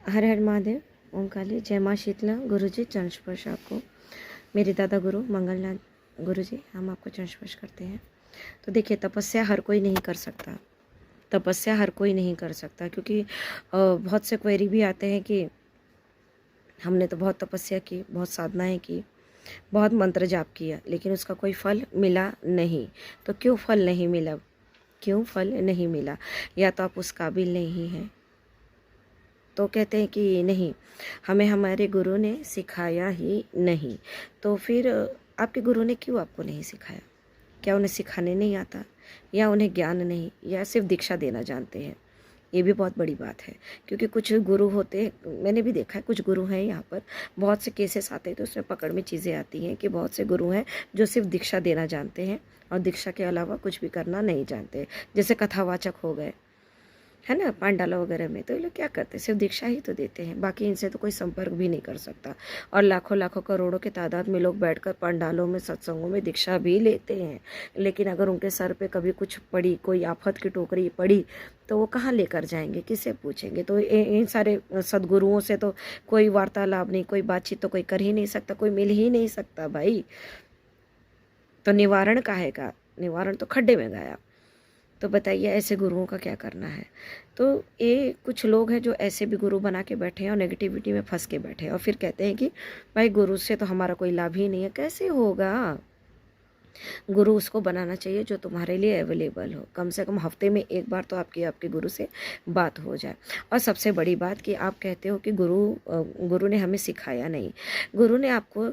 हर हर महादेव, ओम काली, जय माँ शीतला। गुरु जी चरण स्पर्श आपको। मेरे दादा गुरु मंगलनाथ गुरु जी, हम आपको चरण स्पर्श करते हैं। तो देखिए, तपस्या हर कोई नहीं कर सकता। तपस्या हर कोई नहीं कर सकता, क्योंकि बहुत से क्वेरी भी आते हैं कि हमने तो बहुत तपस्या की, बहुत साधनाएं की, बहुत मंत्र जाप किया, लेकिन उसका कोई फल मिला नहीं। तो क्यों फल नहीं मिला? क्यों फल नहीं मिला? या तो आप उस काबिल नहीं हैं, तो कहते हैं कि नहीं, हमें हमारे गुरु ने सिखाया ही नहीं। तो फिर आपके गुरु ने क्यों आपको नहीं सिखाया? क्या उन्हें सिखाने नहीं आता, या उन्हें ज्ञान नहीं, या सिर्फ दीक्षा देना जानते हैं? ये भी बहुत बड़ी बात है, क्योंकि कुछ गुरु होते हैं, मैंने भी देखा है, कुछ गुरु हैं यहाँ पर, बहुत से केसेस आते हैं तो उसमें पकड़ में चीज़ें आती हैं कि बहुत से गुरु हैं जो सिर्फ दीक्षा देना जानते हैं और दीक्षा के अलावा कुछ भी करना नहीं जानते। जैसे कथावाचक हो गए, है ना, पांडालों वगैरह में, तो ये लोग क्या करते हैं? सिर्फ दीक्षा ही तो देते हैं, बाकी इनसे तो कोई संपर्क भी नहीं कर सकता। और लाखों लाखों करोड़ों के तादाद में लोग बैठकर पंडालों में, सत्संगों में दीक्षा भी लेते हैं, लेकिन अगर उनके सर पे कभी कुछ पड़ी, कोई आफत की टोकरी पड़ी, तो वो कहाँ लेकर जाएंगे, किससे पूछेंगे? तो इन सारे सदगुरुओं से तो कोई वार्तालाप नहीं, कोई बातचीत तो कोई कर ही नहीं सकता, कोई मिल ही नहीं सकता भाई। तो निवारण काहे का? निवारण तो खड्डे में गया। तो बताइए, ऐसे गुरुओं का क्या करना है? तो ये कुछ लोग हैं जो ऐसे भी गुरु बना के बैठे हैं और नेगेटिविटी में फंस के बैठे हैं, और फिर कहते हैं कि भाई गुरु से तो हमारा कोई लाभ ही नहीं है। कैसे होगा? गुरु उसको बनाना चाहिए जो तुम्हारे लिए अवेलेबल हो। कम से कम हफ्ते में एक बार तो आपके गुरु से बात हो जाए। और सबसे बड़ी बात कि आप कहते हो कि गुरु ने हमें सिखाया नहीं। गुरु ने आपको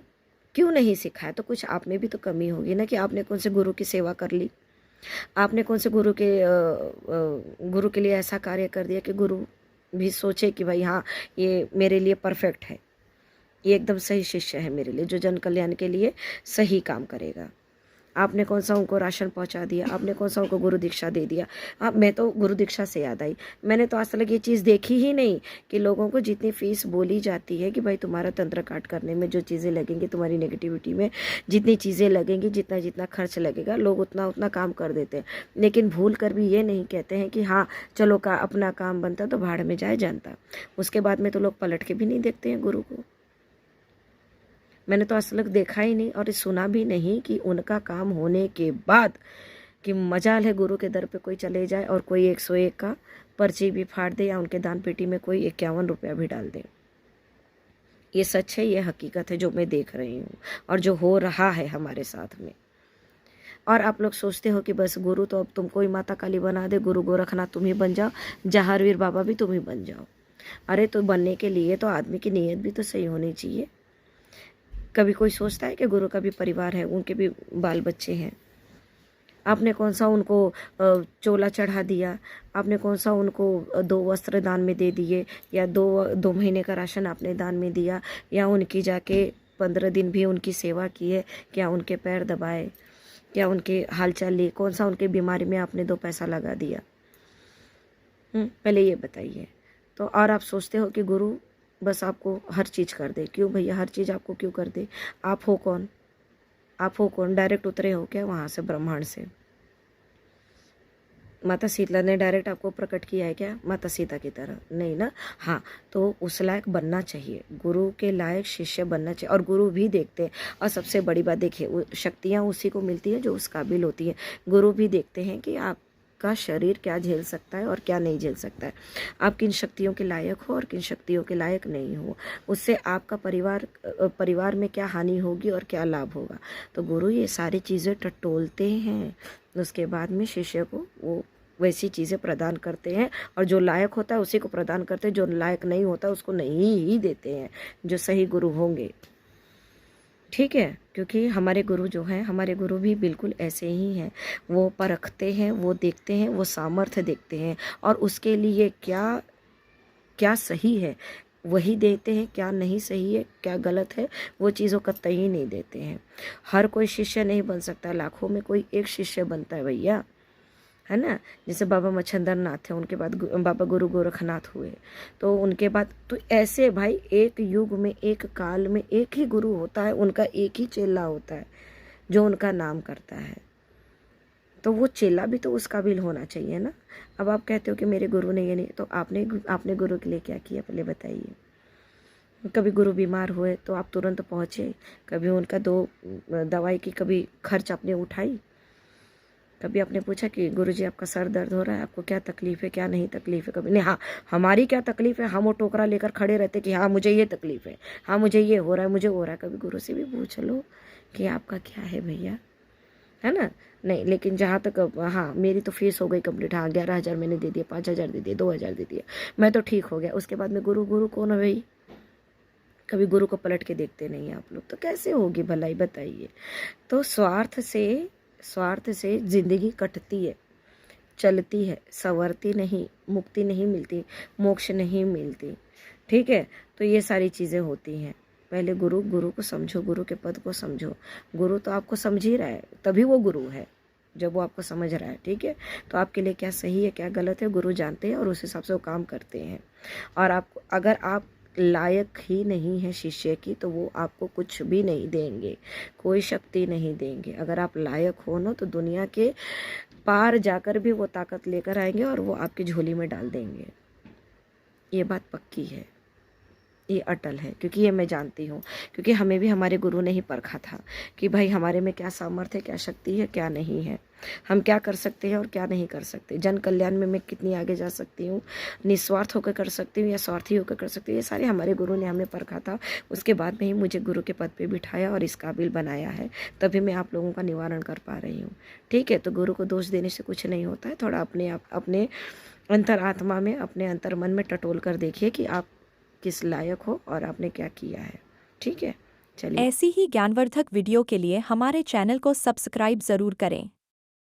क्यों नहीं सिखाया? तो कुछ आप में भी तो कमी होगी ना, कि आपने कौन से गुरु की सेवा कर ली, आपने कौन से गुरु के लिए ऐसा कार्य कर दिया कि गुरु भी सोचे कि भाई हाँ, ये मेरे लिए परफेक्ट है, ये एकदम सही शिष्य है मेरे लिए, जो जन कल्याण के लिए सही काम करेगा। आपने कौन सा उनको राशन पहुंचा दिया? आपने कौन सा उनको गुरु दीक्षा दे दिया? मैं तो गुरु दीक्षा से याद आई, मैंने तो आज तक ये चीज़ देखी ही नहीं कि लोगों को जितनी फीस बोली जाती है कि भाई तुम्हारा तंत्र काट करने में जो चीज़ें लगेंगी, तुम्हारी नेगेटिविटी में जितनी चीज़ें लगेंगी, जितना जितना खर्च लगेगा, लोग उतना उतना काम कर देते हैं। लेकिन भूल कर भी ये नहीं कहते हैं कि हाँ चलो का अपना काम बनता तो भाड़ में जाए जनता। उसके बाद में तो लोग पलट के भी नहीं देखते हैं गुरु को। मैंने तो आज तक देखा ही नहीं और सुना भी नहीं कि उनका काम होने के बाद कि मजाल है गुरु के दर पे कोई चले जाए और कोई 101 का पर्ची भी फाड़ दे, या उनके दान पेटी में कोई 51 रुपया भी डाल दे। ये सच है, ये हकीकत है जो मैं देख रही हूँ और जो हो रहा है हमारे साथ में। और आप लोग सोचते हो कि बस गुरु तो अब तुमको ही माता काली बना दे, गुरु गोरखनाथ तुम ही बन जाओ, जहारवीर बाबा भी तुम ही बन जाओ। अरे तो बनने के लिए तो आदमी की नीयत भी तो सही होनी चाहिए। कभी कोई सोचता है कि गुरु का भी परिवार है, उनके भी बाल बच्चे हैं। आपने कौन सा उनको चोला चढ़ा दिया? आपने कौन सा उनको 2 वस्त्र दान में दे दिए, या 2 महीने का राशन आपने दान में दिया, या उनकी जाके 15 दिन भी उनकी सेवा की है? क्या उनके पैर दबाए? क्या उनके हालचाल लिए? कौन सा उनके बीमारी में आपने 2 पैसा लगा दिया? पहले ये बताइए। तो और आप सोचते हो कि गुरु बस आपको हर चीज़ कर दे। क्यों भैया, हर चीज़ आपको क्यों कर दे? आप हो कौन? आप हो कौन? डायरेक्ट उतरे हो क्या वहाँ से, ब्रह्मांड से? माता शीतला ने डायरेक्ट आपको प्रकट किया है क्या माता सीता की तरह? नहीं ना। हाँ, तो उस लायक बनना चाहिए, गुरु के लायक शिष्य बनना चाहिए। और गुरु भी देखते हैं, और सबसे बड़ी बात देखिए, शक्तियाँ उसी को मिलती हैं जो उस काबिल होती है। गुरु भी देखते हैं कि आप का शरीर क्या झेल सकता है और क्या नहीं झेल सकता है, आप किन शक्तियों के लायक हो और किन शक्तियों के लायक नहीं हो, उससे आपका परिवार में क्या हानि होगी और क्या लाभ होगा। तो गुरु ये सारी चीज़ें टटोलते हैं, उसके बाद में शिष्य को वो वैसी चीज़ें प्रदान करते हैं, और जो लायक होता है उसी को प्रदान करते हैं, जो लायक नहीं होता उसको नहीं ही देते हैं, जो सही गुरु होंगे। ठीक है, क्योंकि हमारे गुरु जो हैं, हमारे गुरु भी बिल्कुल ऐसे ही हैं। वो परखते हैं, वो देखते हैं, वो सामर्थ्य देखते हैं, और उसके लिए क्या क्या सही है वही देते हैं, क्या नहीं सही है, क्या गलत है, वो चीज़ों कतई नहीं देते हैं। हर कोई शिष्य नहीं बन सकता, लाखों में कोई एक शिष्य बनता है भैया, है ना। जैसे बाबा मच्छंदर नाथ थे, उनके बाद बाबा गुरु गोरखनाथ हुए, तो उनके बाद तो ऐसे भाई एक युग में, एक काल में एक ही गुरु होता है, उनका एक ही चेला होता है जो उनका नाम करता है। तो वो चेला भी तो उस काबिल होना चाहिए ना। अब आप कहते हो कि मेरे गुरु ने ये नहीं, तो आपने गुरु के लिए क्या किया पहले बताइए। कभी गुरु बीमार हुए तो आप तुरंत पहुँचे, कभी उनका दवाई की कभी खर्च आपने उठाई, कभी आपने पूछा कि गुरुजी आपका सर दर्द हो रहा है, आपको क्या तकलीफ़ है, क्या नहीं तकलीफ़ है, कभी नहीं। हाँ, हमारी क्या तकलीफ़ है, हम वो टोकरा लेकर खड़े रहते कि हाँ मुझे ये तकलीफ़ है, हाँ मुझे ये हो रहा है, मुझे हो रहा है। कभी गुरु से भी पूछ लो कि आपका क्या है भैया, है ना। नहीं, लेकिन जहाँ तक हाँ मेरी तो फीस हो गई कंप्लीट, हाँ 11,000 मैंने दे दिया, 5,000 दे दिए, 2,000 दे दिया, मैं तो ठीक हो गया। उसके बाद में गुरु कौन है भाई? कभी गुरु को पलट के देखते नहीं आप लोग, तो कैसे होगी भलाई बताइए। तो स्वार्थ से ज़िंदगी कटती है, चलती है, संवरती नहीं, मुक्ति नहीं मिलती, मोक्ष नहीं मिलती। ठीक है, तो ये सारी चीज़ें होती हैं। पहले गुरु को समझो, गुरु के पद को समझो। गुरु तो आपको समझ ही रहा है, तभी वो गुरु है जब वो आपको समझ रहा है। ठीक है, तो आपके लिए क्या सही है क्या गलत है गुरु जानते हैं और उस हिसाब से वो काम करते हैं। और आपको अगर आप लायक ही नहीं है शिष्य की, तो वो आपको कुछ भी नहीं देंगे, कोई शक्ति नहीं देंगे। अगर आप लायक हो ना, तो दुनिया के पार जाकर भी वो ताकत लेकर आएंगे और वो आपकी झोली में डाल देंगे। ये बात पक्की है, ये अटल है, क्योंकि ये मैं जानती हूँ, क्योंकि हमें भी हमारे गुरु ने ही परखा था कि भाई हमारे में क्या सामर्थ्य है, क्या शक्ति है, क्या नहीं है, हम क्या कर सकते हैं और क्या नहीं कर सकते, जन कल्याण में मैं कितनी आगे जा सकती हूँ, निस्वार्थ होकर कर सकती हूँ या स्वार्थी होकर कर सकती हूँ। ये सारे हमारे गुरु ने हमें परखा था। उसके बाद में ही मुझे गुरु के पद पे बिठाया और इस काबिल बनाया है, तभी मैं आप लोगों का निवारण कर पा रही हूँ। ठीक है, तो गुरु को दोष देने से कुछ नहीं होता है। थोड़ा अपने अंतर आत्मा में, अपने अंतर मन में टटोल कर देखिए कि आप किस लायक हो और आपने क्या किया है। ठीक है, चलिए। ऐसी ही ज्ञानवर्धक वीडियो के लिए हमारे चैनल को सब्सक्राइब ज़रूर करें।